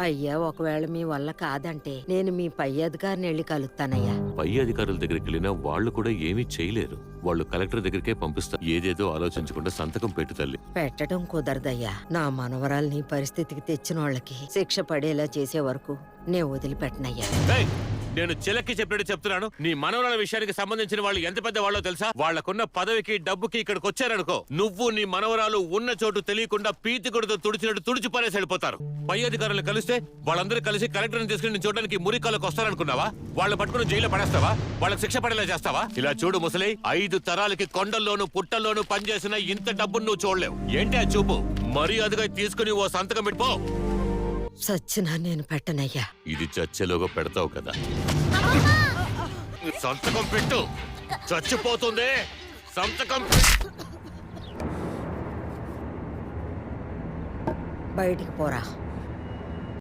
అయ్యా, ఒకవేళ మీ వల్ల కాదంటే నేను మీ పై అధికారిని వెళ్ళి కలుస్తానయ్యా. పై అధికారుల దగ్గరికి వెళ్ళినా వాళ్ళు కూడా ఏమీ చేయలేరు. వాళ్ళు కలెక్టర్ దగ్గరికే పంపిస్తారు. ఏదేదో ఆలోచించకుండా సంతకం పెట్టు తల్లి. పెట్టడం కుదరదయ్యా. నా మనవరాల్ని పరిస్థితికి తెచ్చిన వాళ్ళకి శిక్ష పడేలా చేసే వరకు నేను వదిలిపెట్టనయ్యా. నేను చిలక్కి చెప్పినట్టు చెప్తున్నాను. నీ మనవరాల విషయానికి సంబంధించిన వాళ్ళు ఎంత పెద్ద వాళ్ళో తెలుసా? వాళ్లకున్న పదవికి డబ్బుకి ఇక్కడికి వచ్చారనుకో, నువ్వు నీ మనవరాలు ఉన్న చోటు తెలియకుండా పీతికొడుతూ తుడిచినట్టు తుడిచి పనేసి వెళ్ళిపోతారు. పై అధికారులు కలిస్తే వాళ్ళందరూ కలిసి కలెక్టర్ని తీసుకుని చూడడానికి మురికాలకు వస్తారనుకున్నావా? వాళ్ళు పట్టుకుని జైల్లో పడేస్తావా? వాళ్ళకి శిక్ష పడేలా చేస్తావా? ఇలా చూడు ముసలి, 5 తరాలకి కొండల్లోనూ పుట్టల్లోనూ పనిచేసిన ఇంత డబ్బును నువ్వు చూడలేవు. ఏంటి ఆ చూపు? మర్యాదగా తీసుకుని ఓ సంతకం పెట్టిపో. సచ్చినా నేను పెట్టనయ్యా. ఇది చచ్చేలోగా పెడతావు కదా. సంతకం పెట్టు. చచ్చిపోతుంది. సంతకం బయటికి పోరా.